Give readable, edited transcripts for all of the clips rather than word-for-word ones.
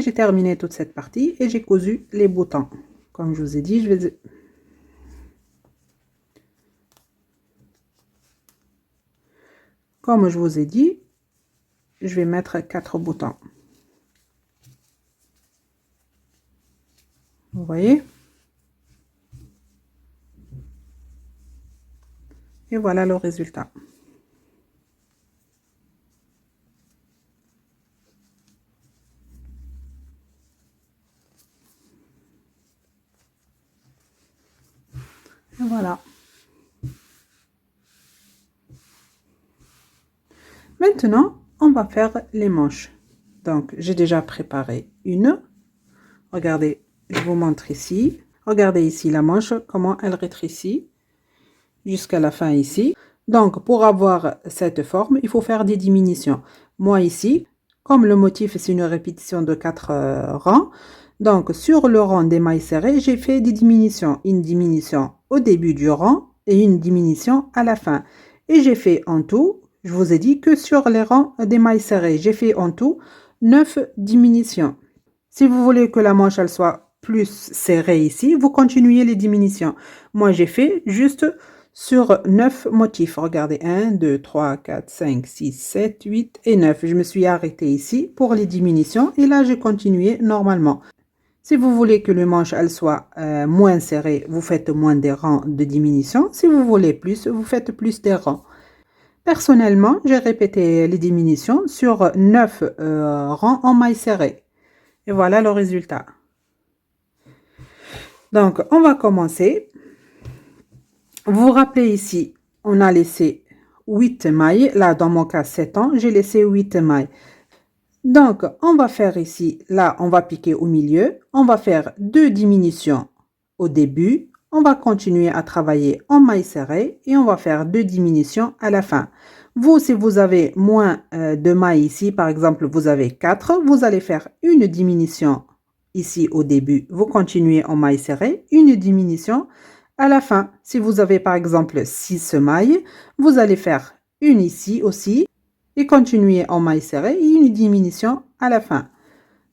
j'ai terminé toute cette partie et j'ai cousu les boutons. Comme je vous ai dit, comme je vous ai dit, je vais mettre 4 boutons. Vous voyez? Et voilà le résultat. Et voilà. Maintenant, on va faire les manches. Donc, j'ai déjà préparé une. Regardez, je vous montre ici. Regardez ici la manche, comment elle rétrécit jusqu'à la fin ici. Donc, pour avoir cette forme, il faut faire des diminutions. Moi ici, comme le motif c'est une répétition de 4 rangs, donc sur le rang des mailles serrées, j'ai fait des diminutions. Une diminution au début du rang et une diminution à la fin. Et j'ai fait en tout, je vous ai dit que sur les rangs des mailles serrées, j'ai fait en tout 9 diminutions. Si vous voulez que la manche elle soit plus serrée ici, vous continuez les diminutions. Moi, j'ai fait juste sur 9 motifs. Regardez, 1, 2, 3, 4, 5, 6, 7, 8 et 9. Je me suis arrêtée ici pour les diminutions et là, j'ai continué normalement. Si vous voulez que le manche elle soit moins serré, vous faites moins des rangs de diminution. Si vous voulez plus, vous faites plus des rangs. Personnellement, j'ai répété les diminutions sur 9 rangs en mailles serrées. Et voilà le résultat. Donc, on va commencer. Vous vous rappelez ici, on a laissé 8 mailles. Là, dans mon cas, 7 ans, j'ai laissé 8 mailles. Donc, on va faire ici, là, on va piquer au milieu. On va faire 2 diminutions au début. On va continuer à travailler en mailles serrées et on va faire 2 diminutions à la fin. Vous, si vous avez moins de mailles ici, par exemple, vous avez 4, vous allez faire une diminution ici au début. Vous continuez en mailles serrées, une diminution à la fin. Si vous avez par exemple 6 mailles, vous allez faire une ici aussi et continuer en mailles serrées et une diminution à la fin.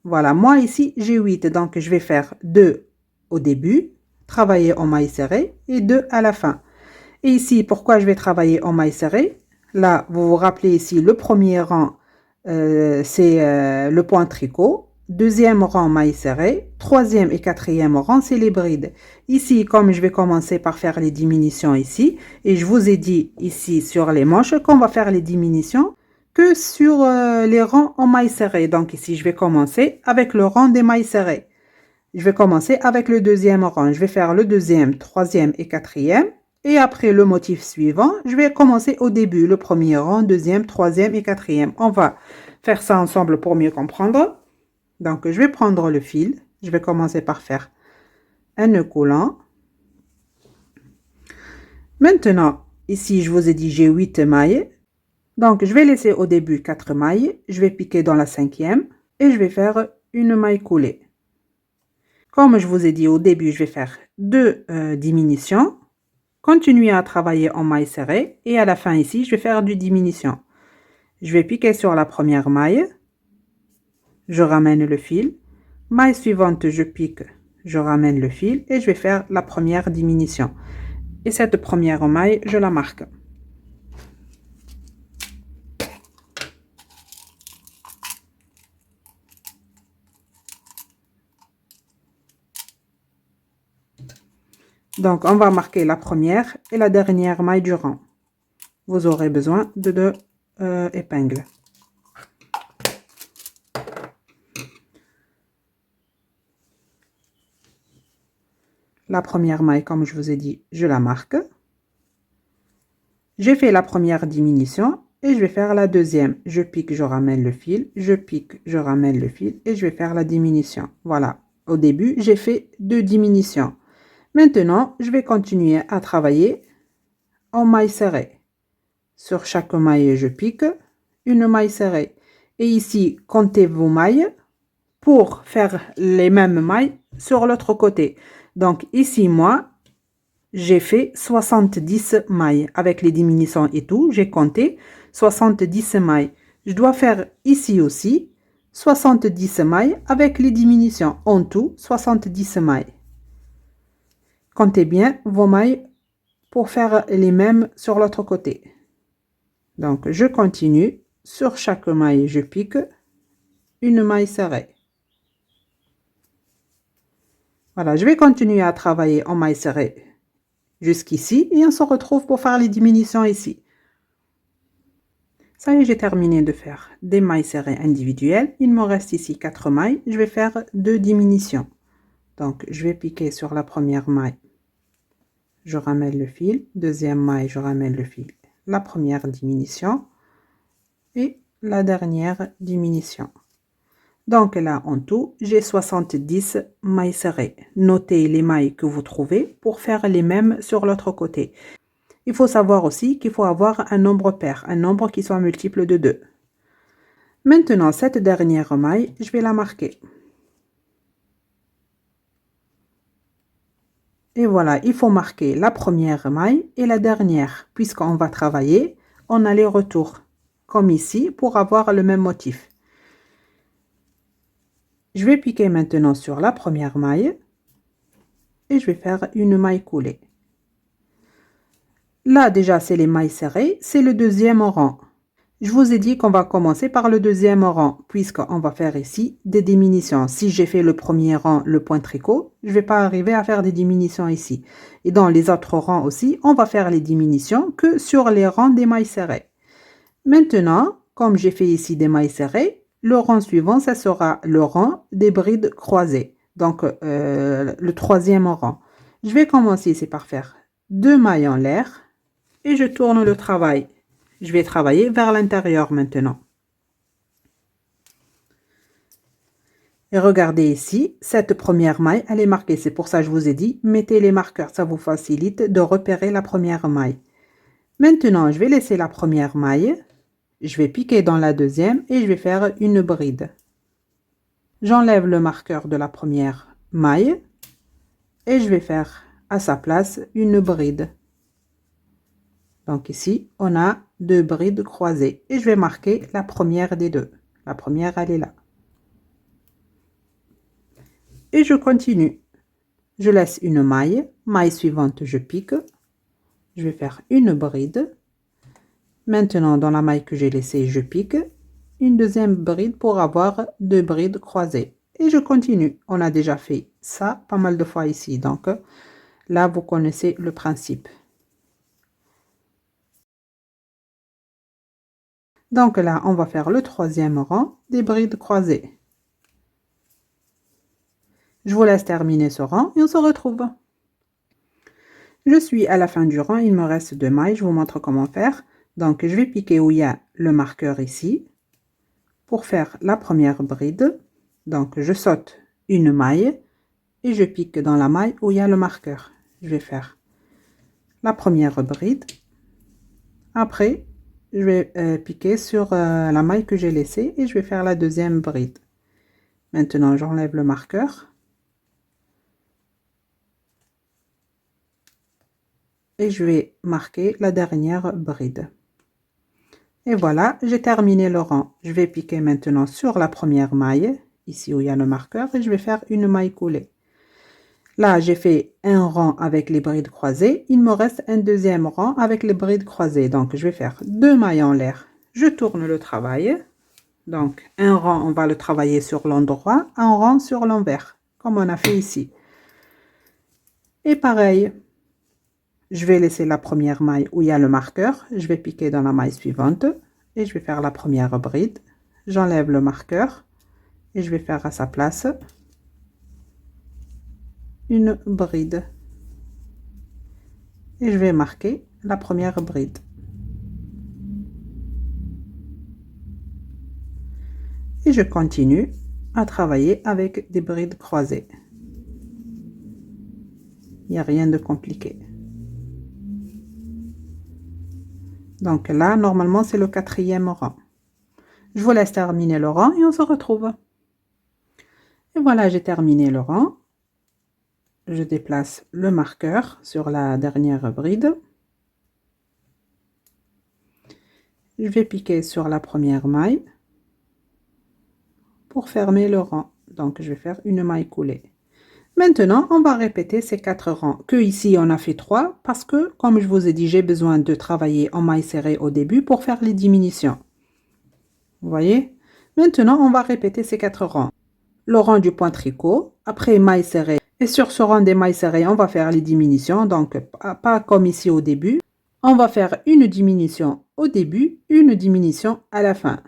Voilà, moi ici j'ai 8, donc je vais faire 2 au début, travailler en mailles serrées et 2 à la fin. Et ici, pourquoi je vais travailler en mailles serrées? Là, vous vous rappelez ici, le premier rang, c'est le point tricot. Deuxième rang, mailles serrées. Troisième et quatrième rang, c'est les brides. Ici, comme je vais commencer par faire les diminutions ici, et je vous ai dit ici sur les manches qu'on va faire les diminutions que sur les rangs en mailles serrées. Donc ici, je vais commencer avec le rang des mailles serrées. Je vais commencer avec le deuxième rang. Je vais faire le deuxième, troisième et quatrième. Et après le motif suivant, je vais commencer au début, le premier rang, deuxième, troisième et quatrième. On va faire ça ensemble pour mieux comprendre. Donc, je vais prendre le fil. Je vais commencer par faire un nœud coulant. Maintenant, ici, je vous ai dit, j'ai 8 mailles. Donc, je vais laisser au début 4 mailles. Je vais piquer dans la cinquième et je vais faire une maille coulée. Comme je vous ai dit au début, je vais faire 2 diminutions. Continuer à travailler en mailles serrées et à la fin ici, je vais faire du diminution. Je vais piquer sur la première maille. Je ramène le fil. Maille suivante, je pique, je ramène le fil et je vais faire la première diminution. Et cette première maille, je la marque. Donc, on va marquer la première et la dernière maille du rang. Vous aurez besoin de 2 épingles. La première maille, comme je vous ai dit, je la marque. J'ai fait la première diminution et je vais faire la deuxième. Je pique, je ramène le fil, je pique, je ramène le fil et je vais faire la diminution. Voilà, au début, j'ai fait 2 diminutions. Maintenant, je vais continuer à travailler en maille serrée. Sur chaque maille, je pique une maille serrée. Et ici, comptez vos mailles pour faire les mêmes mailles sur l'autre côté. Donc ici, moi, j'ai fait 70 mailles. Avec les diminutions et tout, j'ai compté 70 mailles. Je dois faire ici aussi 70 mailles avec les diminutions. En tout, 70 mailles. Comptez bien vos mailles pour faire les mêmes sur l'autre côté. Donc, je continue. Sur chaque maille, je pique une maille serrée. Voilà, je vais continuer à travailler en maille serrée jusqu'ici et on se retrouve pour faire les diminutions ici. Ça y est, j'ai terminé de faire des mailles serrées individuelles. Il me reste ici 4 mailles. Je vais faire 2 diminutions. Donc, je vais piquer sur la première maille. Je ramène le fil. Deuxième maille, je ramène le fil. La première diminution et la dernière diminution. Donc là, en tout, j'ai 70 mailles serrées. Notez les mailles que vous trouvez pour faire les mêmes sur l'autre côté. Il faut savoir aussi qu'il faut avoir un nombre pair, un nombre qui soit multiple de 2. Maintenant, cette dernière maille, je vais la marquer. Et voilà, il faut marquer la première maille et la dernière, puisqu'on va travailler en aller-retour, comme ici, pour avoir le même motif. Je vais piquer maintenant sur la première maille et je vais faire une maille coulée. Là, déjà, c'est les mailles serrées, c'est le deuxième rang. Je vous ai dit qu'on va commencer par le deuxième rang, puisqu'on va faire ici des diminutions. Si j'ai fait le premier rang, le point tricot, je ne vais pas arriver à faire des diminutions ici. Et dans les autres rangs aussi, on va faire les diminutions que sur les rangs des mailles serrées. Maintenant, comme j'ai fait ici des mailles serrées, le rang suivant, ça sera le rang des brides croisées. Donc, le troisième rang. Je vais commencer ici par faire 2 mailles en l'air et je tourne le travail. Je vais travailler vers l'intérieur maintenant. Et regardez ici, cette première maille, elle est marquée. C'est pour ça que je vous ai dit, mettez les marqueurs. Ça vous facilite de repérer la première maille. Maintenant, je vais laisser la première maille. Je vais piquer dans la deuxième et je vais faire une bride. J'enlève le marqueur de la première maille et je vais faire à sa place une bride. Donc ici, on a 2 brides croisées et je vais marquer la première des deux. La première, elle est là. Et je continue. Je laisse une maille. Maille suivante, je pique. Je vais faire une bride. Maintenant, dans la maille que j'ai laissée, je pique. Une deuxième bride pour avoir 2 brides croisées. Et je continue. On a déjà fait ça pas mal de fois ici. Donc là, vous connaissez le principe. Donc là, on va faire le troisième rang des brides croisées. Je vous laisse terminer ce rang et on se retrouve. Je suis à la fin du rang, il me reste 2 mailles, je vous montre comment faire. Donc je vais piquer où il y a le marqueur ici pour faire la première bride. Donc je saute une maille et je pique dans la maille où il y a le marqueur. Je vais faire la première bride. Après, je vais piquer sur la maille que j'ai laissée et je vais faire la deuxième bride. Maintenant, j'enlève le marqueur. Et je vais marquer la dernière bride. Et voilà, j'ai terminé le rang. Je vais piquer maintenant sur la première maille, ici où il y a le marqueur, et je vais faire une maille coulée. Là, j'ai fait un rang avec les brides croisées. Il me reste un deuxième rang avec les brides croisées. Donc, je vais faire 2 mailles en l'air. Je tourne le travail. Donc, un rang, on va le travailler sur l'endroit, un rang sur l'envers, comme on a fait ici. Et pareil. Je vais laisser la première maille où il y a le marqueur. Je vais piquer dans la maille suivante et je vais faire la première bride. J'enlève le marqueur et je vais faire à sa place une bride. Et je vais marquer la première bride. Et je continue à travailler avec des brides croisées. Il n'y a rien de compliqué. Donc là, normalement, c'est le 4e rang. Je vous laisse terminer le rang et on se retrouve. Et voilà, j'ai terminé le rang. Je déplace le marqueur sur la dernière bride. Je vais piquer sur la première maille pour fermer le rang. Donc, je vais faire une maille coulée. Maintenant, on va répéter ces 4 rangs. Que ici, on a fait 3 parce que, comme je vous ai dit, j'ai besoin de travailler en maille serrée au début pour faire les diminutions. Vous voyez? Maintenant, on va répéter ces 4 rangs. Le rang du point tricot, après maille serrée. Et sur ce rang des mailles serrées, on va faire les diminutions. Donc, pas comme ici au début. On va faire une diminution au début, une diminution à la fin.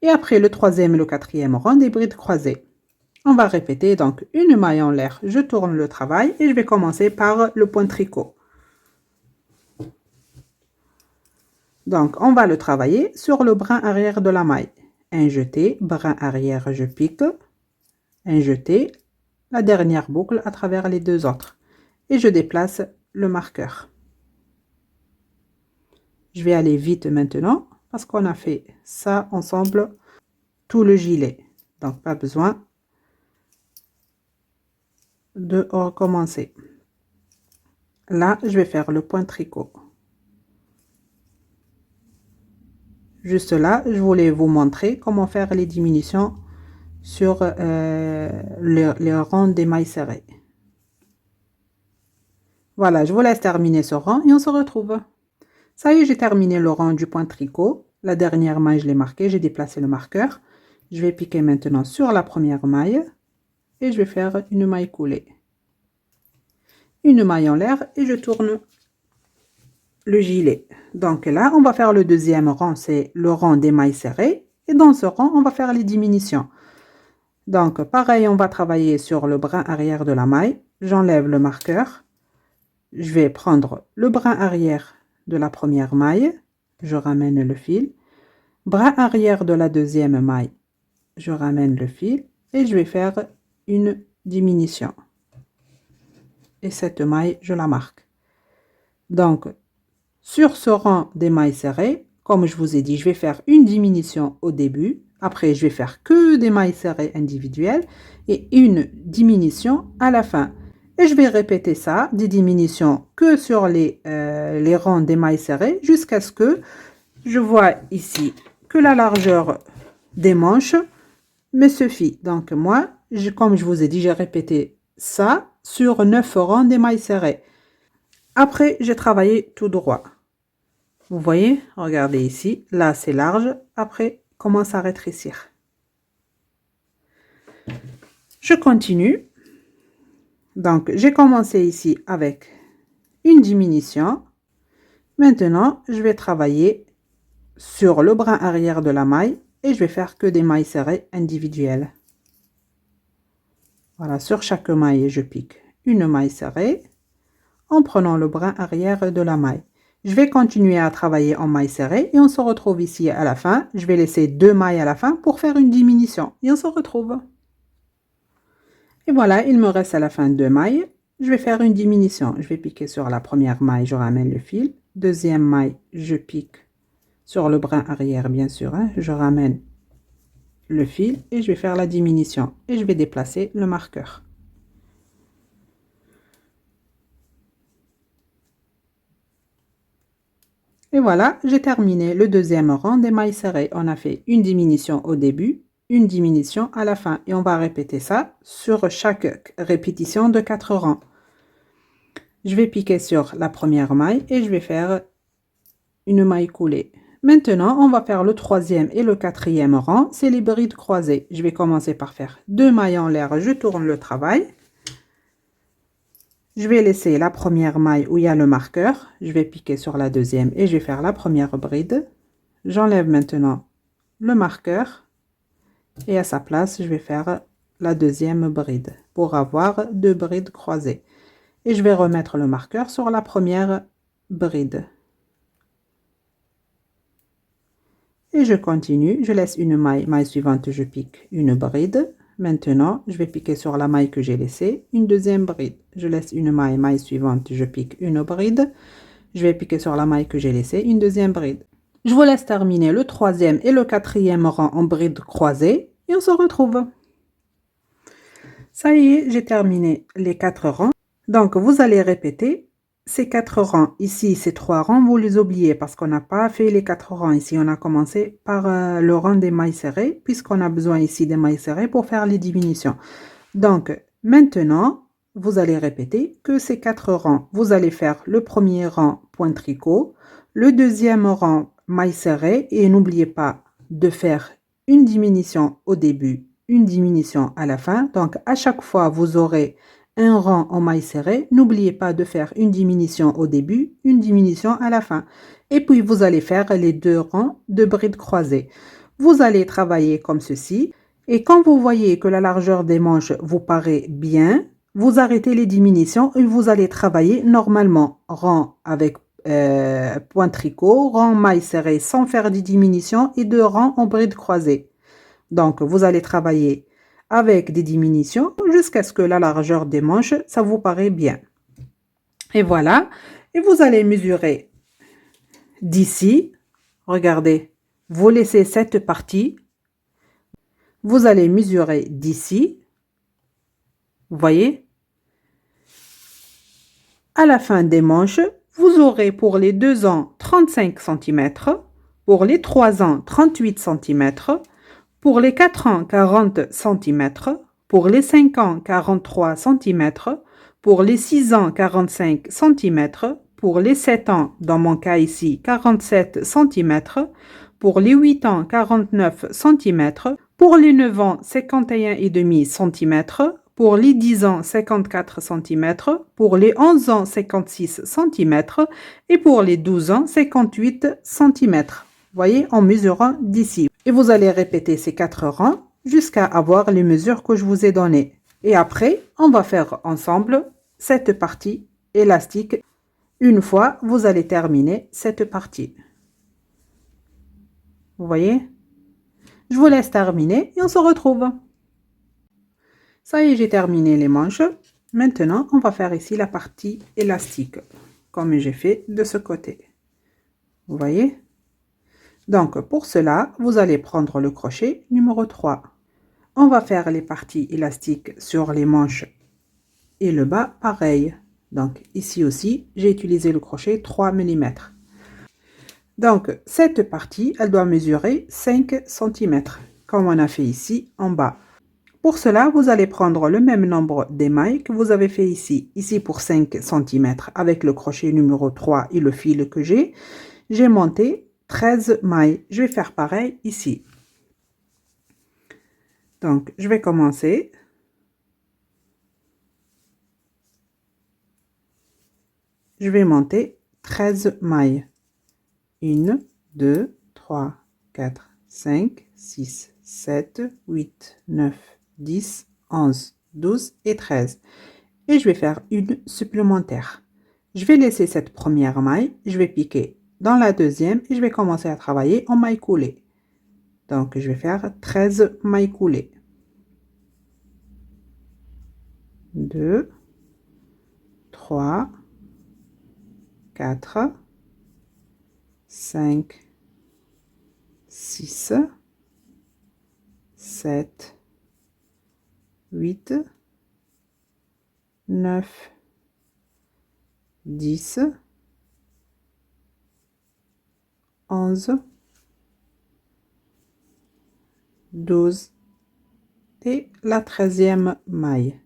Et après le troisième et le quatrième rang des brides croisées. On va répéter donc une maille en l'air, je tourne le travail et je vais commencer par le point tricot. Donc, on va le travailler sur le brin arrière de la maille. Un jeté, brin arrière, je pique. Un jeté, la dernière boucle à travers les deux autres. Et je déplace le marqueur. Je vais aller vite maintenant parce qu'on a fait ça ensemble, tout le gilet. Donc, pas besoin de recommencer. Là, je vais faire le point tricot. Juste là, je voulais vous montrer comment faire les diminutions sur les rangs des mailles serrées. Voilà, je vous laisse terminer ce rang et on se retrouve. Ça y est, j'ai terminé le rang du point tricot. La dernière maille, je l'ai marquée, j'ai déplacé le marqueur. Je vais piquer maintenant sur la première maille et je vais faire une maille coulée. Une maille en l'air et je tourne le gilet. Donc là, on va faire le deuxième rang, c'est le rang des mailles serrées. Et dans ce rang, on va faire les diminutions. Donc, pareil, on va travailler sur le brin arrière de la maille. J'enlève le marqueur. Je vais prendre le brin arrière de la première maille. Je ramène le fil. Brin arrière de la deuxième maille. Je ramène le fil. Et je vais faire une diminution. Et cette maille, je la marque. Donc, sur ce rang des mailles serrées, comme je vous ai dit, je vais faire une diminution au début. Après, je vais faire que des mailles serrées individuelles et une diminution à la fin. Et je vais répéter ça, des diminutions que sur les rangs des mailles serrées jusqu'à ce que je vois ici que la largeur des manches me suffit. Donc moi, comme je vous ai dit, j'ai répété ça sur 9 rangs des mailles serrées. Après, j'ai travaillé tout droit. Vous voyez, regardez ici, là c'est large, après commence à rétrécir. Je continue. Donc j'ai commencé ici avec une diminution. Maintenant, je vais travailler sur le brin arrière de la maille et je vais faire que des mailles serrées individuelles. Voilà, sur chaque maille, je pique une maille serrée en prenant le brin arrière de la maille. Je vais continuer à travailler en maille serrée et on se retrouve ici à la fin. Je vais laisser 2 mailles à la fin pour faire une diminution et on se retrouve. Et voilà, il me reste à la fin 2 mailles. Je vais faire une diminution. Je vais piquer sur la première maille, je ramène le fil. Deuxième maille, je pique sur le brin arrière, bien sûr. Je ramène le fil et je vais faire la diminution. Et je vais déplacer le marqueur. Et voilà, j'ai terminé le deuxième rang des mailles serrées. On a fait une diminution au début, une diminution à la fin. Et on va répéter ça sur chaque répétition de 4 rangs. Je vais piquer sur la première maille et je vais faire une maille coulée. Maintenant, on va faire le troisième et le quatrième rang, c'est les brides croisées. Je vais commencer par faire 2 mailles en l'air, je tourne le travail. Je vais laisser la première maille où il y a le marqueur. Je vais piquer sur la deuxième et je vais faire la première bride. J'enlève maintenant le marqueur. Et à sa place, je vais faire la deuxième bride pour avoir 2 brides croisées. Et je vais remettre le marqueur sur la première bride. Et je continue. Je laisse une maille. Maille suivante, je pique une bride. Maintenant, je vais piquer sur la maille que j'ai laissée, une deuxième bride. Je laisse une maille, maille suivante, je pique une bride. Je vais piquer sur la maille que j'ai laissée, une deuxième bride. Je vous laisse terminer le troisième et le quatrième rang en bride croisée et on se retrouve. Ça y est, j'ai terminé les 4 rangs. Donc, vous allez répéter ces 4 rangs, ici, ces 3 rangs, vous les oubliez parce qu'on n'a pas fait les 4 rangs. Ici, on a commencé par le rang des mailles serrées, puisqu'on a besoin ici des mailles serrées pour faire les diminutions. Donc, maintenant, vous allez répéter que ces 4 rangs, vous allez faire le premier rang point tricot, le deuxième rang mailles serrées, et n'oubliez pas de faire une diminution au début, une diminution à la fin. Donc, à chaque fois, vous aurez un rang en mailles serrées. N'oubliez pas de faire une diminution au début, une diminution à la fin. Et puis, vous allez faire les 2 rangs de brides croisées. Vous allez travailler comme ceci. Et quand vous voyez que la largeur des manches vous paraît bien, vous arrêtez les diminutions et vous allez travailler normalement rang avec point tricot, rang mailles serrées sans faire de diminutions et 2 rangs en bride croisée. Donc, vous allez travailler avec des diminutions jusqu'à ce que la largeur des manches, ça vous paraît bien. Et voilà. Et vous allez mesurer d'ici. Regardez, vous laissez cette partie. Vous allez mesurer d'ici. Vous voyez? À la fin des manches, vous aurez pour les 2 ans 35 cm, pour les 3 ans 38 cm, pour les 4 ans 40 cm, pour les 5 ans 43 cm, pour les 6 ans 45 cm, pour les 7 ans, dans mon cas ici, 47 cm, pour les 8 ans 49 cm, pour les 9 ans 51,5 cm, pour les 10 ans 54 cm, pour les 11 ans 56 cm et pour les 12 ans 58 cm. Voyez, en mesurant d'ici. Et vous allez répéter ces 4 rangs jusqu'à avoir les mesures que je vous ai données. Et après, on va faire ensemble cette partie élastique. Une fois, vous allez terminer cette partie. Vous voyez? Je vous laisse terminer et on se retrouve. Ça y est, j'ai terminé les manches. Maintenant, on va faire ici la partie élastique, comme j'ai fait de ce côté. Vous voyez? Donc, pour cela, vous allez prendre le crochet numéro 3. On va faire les parties élastiques sur les manches et le bas, pareil. Donc, ici aussi, j'ai utilisé le crochet 3 mm. Donc, cette partie, elle doit mesurer 5 cm, comme on a fait ici en bas. Pour cela, vous allez prendre le même nombre d'émails que vous avez fait ici. Ici pour 5 cm avec le crochet numéro 3 et le fil que j'ai monté 13 mailles. Je vais faire pareil ici. Donc, je vais commencer. Je vais monter 13 mailles. 1, 2, 3, 4, 5, 6, 7, 8, 9, 10, 11, 12 et 13. Et je vais faire une supplémentaire. Je vais laisser cette première maille, je vais piquer dans la deuxième et je vais commencer à travailler en maille coulée. Donc, je vais faire 13 mailles coulées. 2, 3, 4, 5, 6, 7, 8, 9, 10, 11, 12 et la 13e maille.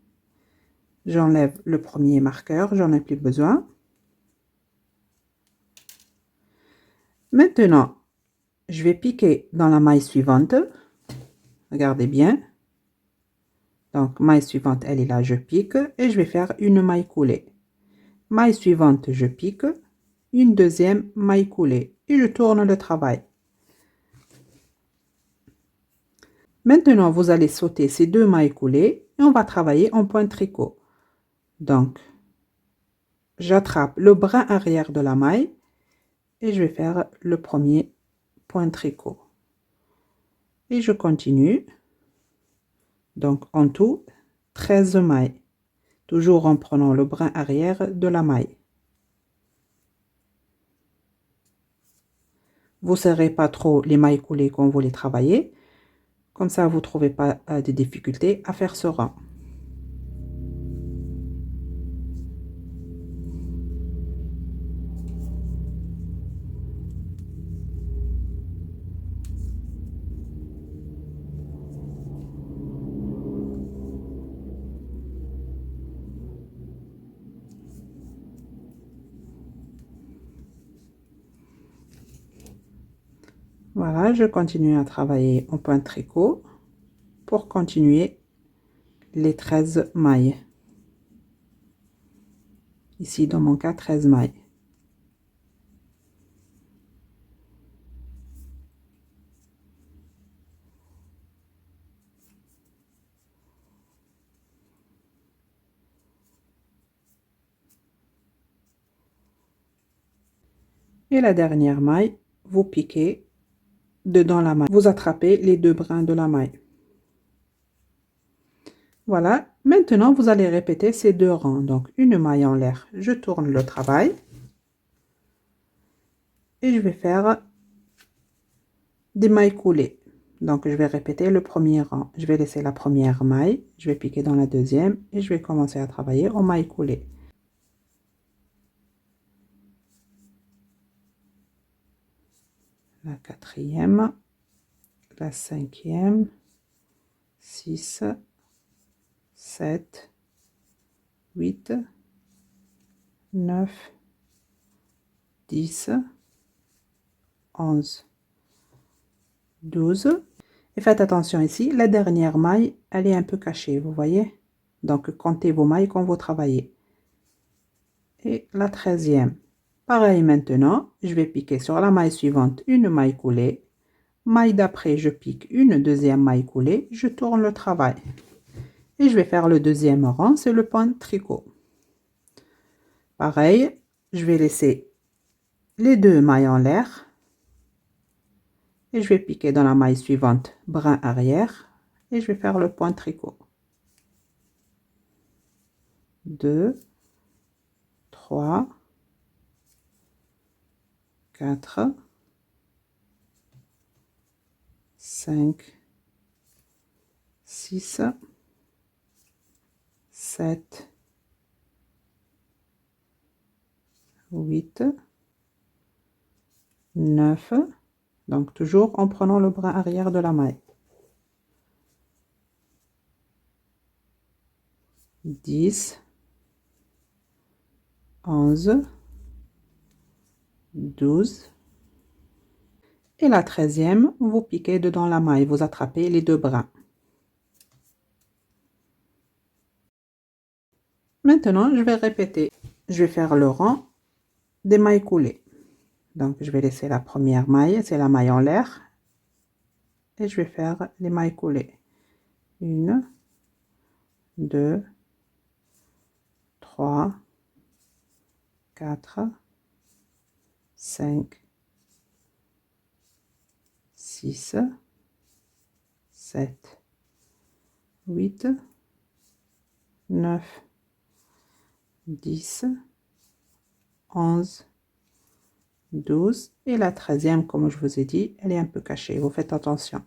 J'enlève le premier marqueur, j'en ai plus besoin. Maintenant, je vais piquer dans la maille suivante. Regardez bien. Donc, maille suivante, elle est là, je pique et je vais faire une maille coulée. Maille suivante, je pique, une deuxième maille coulée et je tourne le travail. Maintenant, vous allez sauter ces 2 mailles coulées et on va travailler en point tricot. Donc, j'attrape le brin arrière de la maille et je vais faire le premier point tricot. Et je continue. Donc, en tout, 13 mailles. Toujours en prenant le brin arrière de la maille. Vous ne serrez pas trop les mailles coulées quand vous les travaillez. Comme ça, vous ne trouvez pas de difficultés à faire ce rang. Voilà, je continue à travailler en point tricot pour continuer les 13 mailles. Ici, dans mon cas, 13 mailles. Et la dernière maille, vous piquez dedans la maille. Vous attrapez les deux brins de la maille. Voilà, maintenant vous allez répéter ces deux rangs. Donc une maille en l'air, je tourne le travail. Et je vais faire des mailles coulées. Donc je vais répéter le premier rang. Je vais laisser la première maille, je vais piquer dans la deuxième et je vais commencer à travailler en mailles coulées. La quatrième, la cinquième, 6, 7, 8, 9, 10, 11, 12. Et faites attention ici, la dernière maille, elle est un peu cachée, vous voyez? Donc comptez vos mailles quand vous travaillez. Et la 13e. Pareil maintenant, je vais piquer sur la maille suivante une maille coulée. Maille d'après, je pique une deuxième maille coulée, je tourne le travail. Et je vais faire le deuxième rang, c'est le point tricot. Pareil, je vais laisser les deux mailles en l'air. Et je vais piquer dans la maille suivante, brin arrière. Et je vais faire le point tricot. 2, 3, 4, 5, 6, 7, 8, 9, donc toujours en prenant le brin arrière de la maille. 10, 11, 12. Et la 13e, vous piquez dedans la maille, vous attrapez les deux brins. Maintenant, je vais répéter. Je vais faire le rang des mailles coulées. Donc, je vais laisser la première maille, c'est la maille en l'air. Et je vais faire les mailles coulées. 1, 2, 3, 4, 5, 6, 7, 8, 9, 10, 11, 12 et la 13e, comme je vous ai dit, elle est un peu cachée, vous faites attention.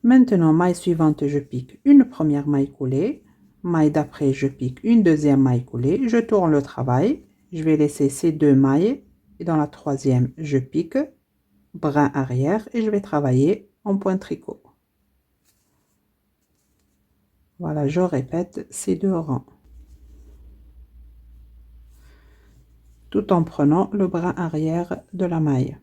Maintenant, maille suivante, je pique une première maille coulée, maille d'après, je pique une deuxième maille coulée, je tourne le travail, je vais laisser ces deux mailles et dans la troisième, je pique, brin arrière et je vais travailler en point tricot. Voilà, je répète ces deux rangs. Tout en prenant le brin arrière de la maille.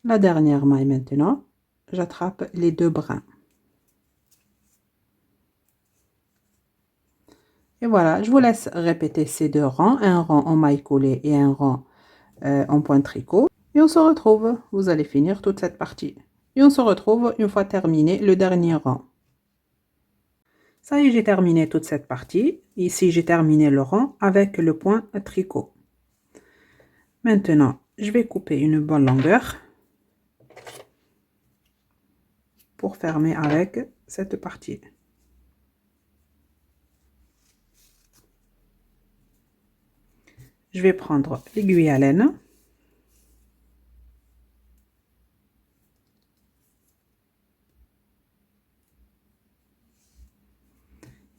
La dernière maille maintenant, j'attrape les deux brins. Et voilà, je vous laisse répéter ces deux rangs, un rang en maille coulée et un rang en point tricot. Et on se retrouve, vous allez finir toute cette partie. Et on se retrouve une fois terminé le dernier rang. Ça y est, j'ai terminé toute cette partie. Ici, j'ai terminé le rang avec le point tricot. Maintenant, je vais couper une bonne longueur pour fermer avec cette partie. Je vais prendre l'aiguille à laine.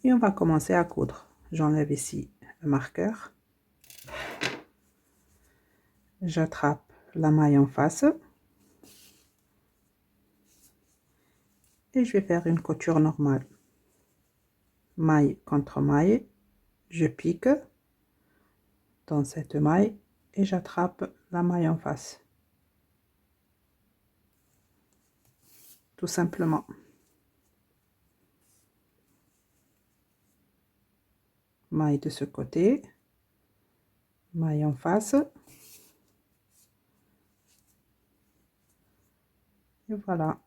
Et on va commencer à coudre. J'enlève ici le marqueur. J'attrape la maille en face. Et je vais faire une couture normale. Maille contre maille. Je pique dans cette maille et j'attrape la maille en face. Tout simplement. Maille de ce côté. Maille en face. Et voilà.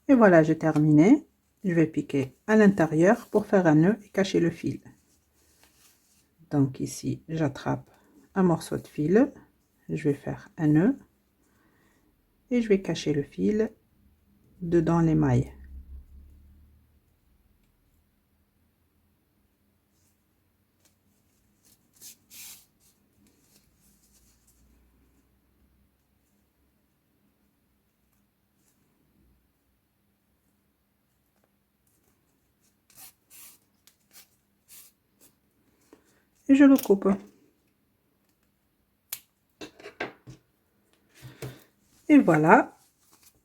Et voilà, j'ai terminé. Je vais piquer à l'intérieur pour faire un nœud et cacher le fil. Donc ici, j'attrape un morceau de fil. Je vais faire un nœud. Et je vais cacher le fil dedans les mailles. Et je le coupe. Et voilà,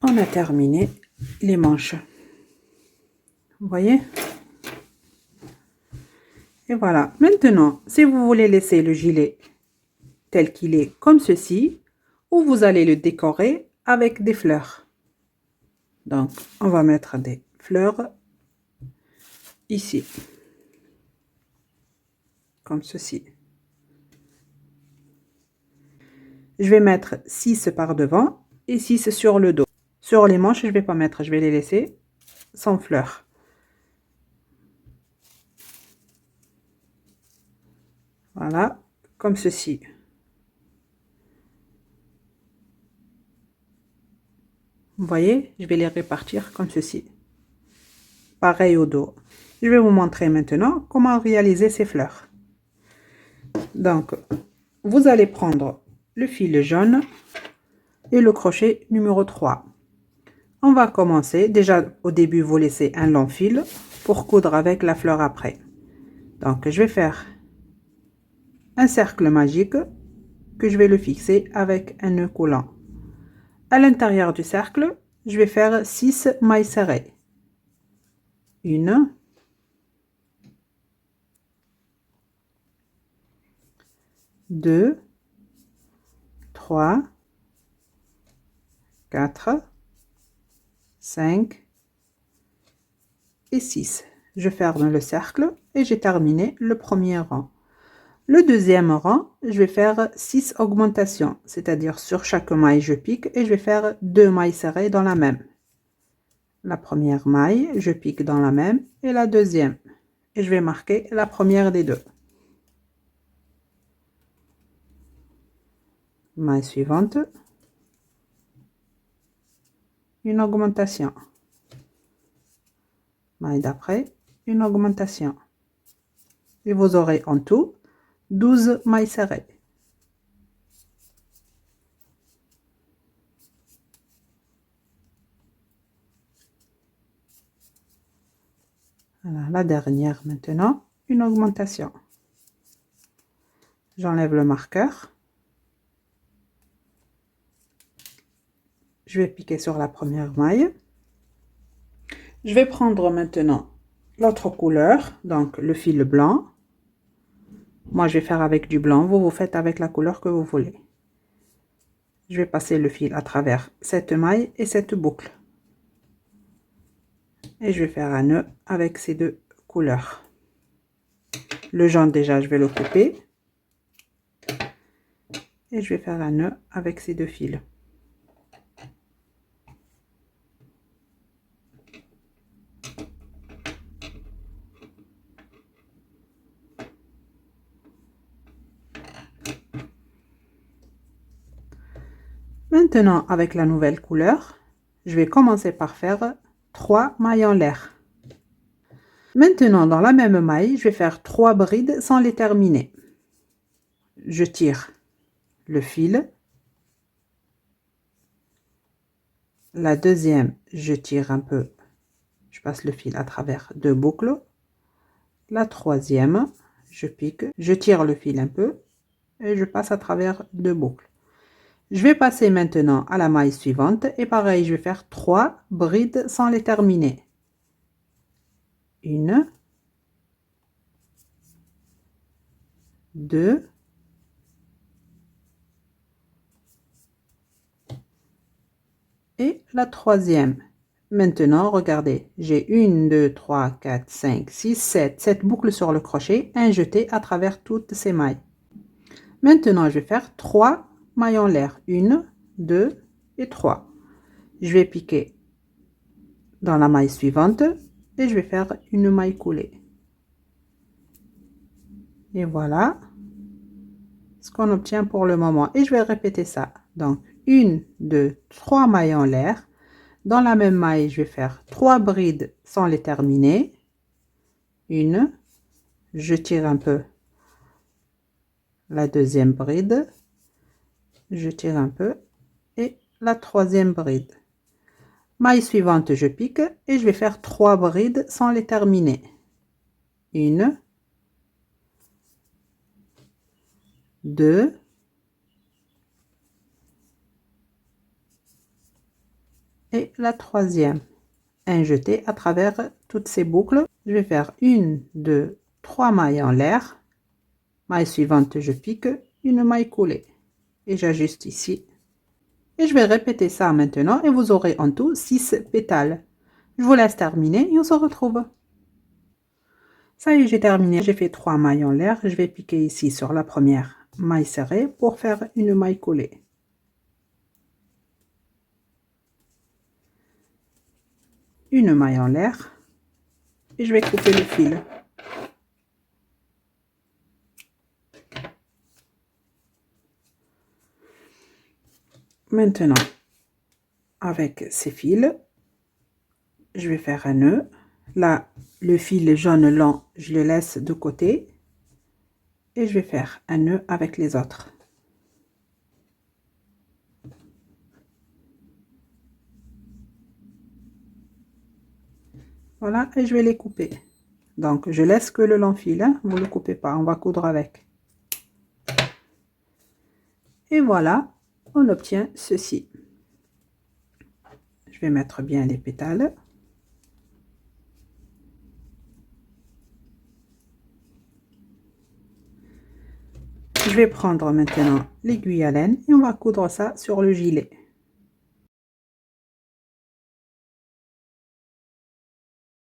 on a terminé les manches. Vous voyez? Et voilà. Maintenant, si vous voulez laisser le gilet tel qu'il est comme ceci, ou vous allez le décorer avec des fleurs. Donc, on va mettre des fleurs ici, comme ceci. Je vais mettre 6 par devant et 6 sur le dos. Sur les manches, je ne vais pas mettre, je vais les laisser sans fleurs. Voilà, comme ceci. Vous voyez, je vais les répartir comme ceci. Pareil au dos. Je vais vous montrer maintenant comment réaliser ces fleurs. Donc, vous allez prendre le fil jaune et le crochet numéro 3. On va commencer. Déjà, au début, vous laissez un long fil pour coudre avec la fleur après. Donc, je vais faire un cercle magique que je vais le fixer avec un nœud coulant. À l'intérieur du cercle, je vais faire 6 mailles serrées. 1, 2, 3, 4, 5 et 6. Je ferme le cercle et j'ai terminé le premier rang. Le deuxième rang, je vais faire 6 augmentations, c'est-à-dire sur chaque maille, je pique et je vais faire 2 mailles serrées dans la même. La première maille, je pique dans la même et la deuxième. Et je vais marquer la première des deux. Maille suivante. Une augmentation. Maille d'après, une augmentation. Et vous aurez en tout 12 mailles serrées. Voilà, la dernière maintenant, une augmentation. J'enlève le marqueur. Je vais piquer sur la première maille. Je vais prendre maintenant l'autre couleur, donc le fil blanc. Moi, je vais faire avec du blanc. Vous, vous faites avec la couleur que vous voulez. Je vais passer le fil à travers cette maille et cette boucle. Et je vais faire un nœud avec ces deux couleurs. Le jaune, déjà, je vais le couper. Et je vais faire un nœud avec ces deux fils. Maintenant, avec la nouvelle couleur, je vais commencer par faire 3 mailles en l'air. Maintenant, dans la même maille, je vais faire 3 brides sans les terminer. Je tire le fil. La deuxième, je tire un peu, je passe le fil à travers 2 boucles. La troisième, je pique, je tire le fil un peu et je passe à travers 2 boucles. Je vais passer maintenant à la maille suivante et pareil, je vais faire 3 brides sans les terminer. 1, 2, et la troisième. Maintenant, regardez, j'ai 1, 2, 3, 4, 5, 6, 7 boucles sur le crochet, un jeté à travers toutes ces mailles. Maintenant, je vais faire 3 mailles en l'air. 1, 2 et 3. Je vais piquer dans la maille suivante et je vais faire une maille coulée. Et voilà ce qu'on obtient pour le moment. Et je vais répéter ça. Donc, 1, 2, 3 mailles en l'air. Dans la même maille, je vais faire 3 brides sans les terminer. 1, je tire un peu la deuxième bride, je tire un peu et la troisième bride. Maille suivante, je pique et je vais faire 3 brides sans les terminer. 1, 2, et la troisième. Un jeté à travers toutes ces boucles. Je vais faire 1, 2, 3 mailles en l'air. Maille suivante, je pique, une maille coulée et j'ajuste ici. Et je vais répéter ça maintenant et vous aurez en tout 6 pétales. Je vous laisse terminer et on se retrouve. Ça y est, j'ai terminé. J'ai fait 3 mailles en l'air. Je vais piquer ici sur la première maille serrée pour faire une maille coulée. Une maille en l'air et je vais couper le fil. Maintenant, avec ces fils, je vais faire un nœud. Là, le fil jaune long, je le laisse de côté et je vais faire un nœud avec les autres. Voilà, et je vais les couper. Donc, je laisse que le long fil, hein, vous ne le coupez pas, on va coudre avec. Et voilà, on obtient ceci. Je vais mettre bien les pétales. Je vais prendre maintenant l'aiguille à laine et on va coudre ça sur le gilet.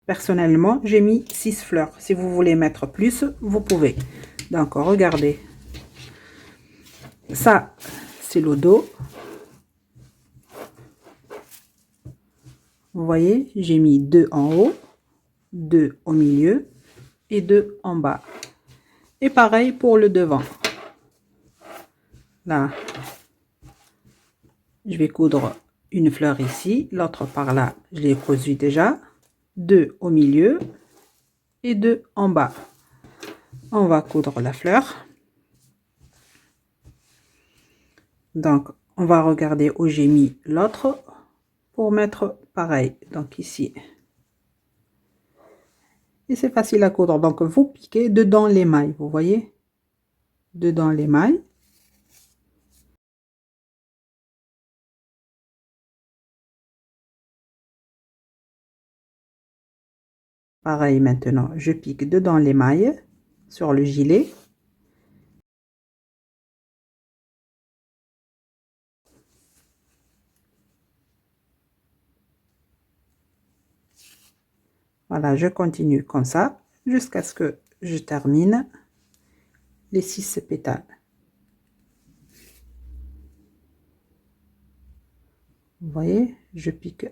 Personnellement, j'ai mis 6 fleurs. Si vous voulez mettre plus, vous pouvez. Donc, regardez. Ça, c'est le dos. Vous voyez, j'ai mis 2 en haut, 2 au milieu et 2 en bas. Et pareil pour le devant. Là, je vais coudre une fleur ici, l'autre par là, je l'ai cousu déjà. 2 au milieu et 2 en bas. On va coudre la fleur. Donc, on va regarder où j'ai mis l'autre pour mettre pareil. Donc ici. Et c'est facile à coudre. Donc, vous piquez dedans les mailles, vous voyez? Dedans les mailles. Pareil maintenant, je pique dedans les mailles sur le gilet. Voilà, je continue comme ça jusqu'à ce que je termine les 6 pétales. Vous voyez, je pique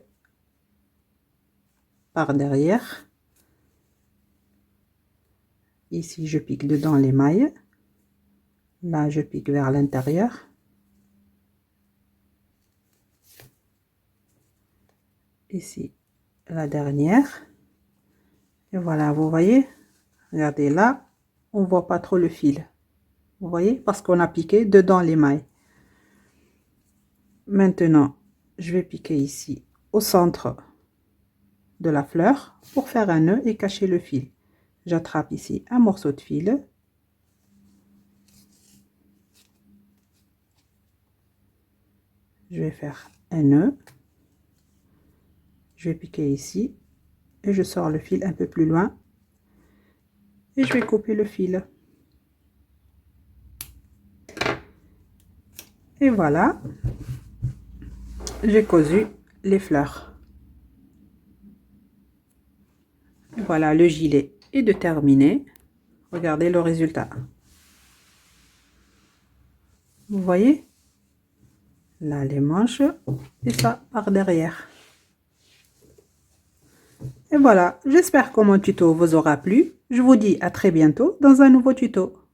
par derrière. Ici, je pique dedans les mailles. Là, je pique vers l'intérieur. ici la dernière. Et voilà, vous voyez, regardez là, on voit pas trop le fil. Vous voyez, parce qu'on a piqué dedans l'émail. Maintenant, je vais piquer ici au centre de la fleur pour faire un nœud et cacher le fil. J'attrape ici un morceau de fil. Je vais faire un nœud. Je vais piquer ici et je sors le fil un peu plus loin et je vais couper le fil. Et voilà, j'ai cousu les fleurs. Voilà, le gilet est de terminer. Regardez le résultat. Vous voyez? Là, les manches et ça par derrière. Et voilà, j'espère que mon tuto vous aura plu. Je vous dis à très bientôt dans un nouveau tuto.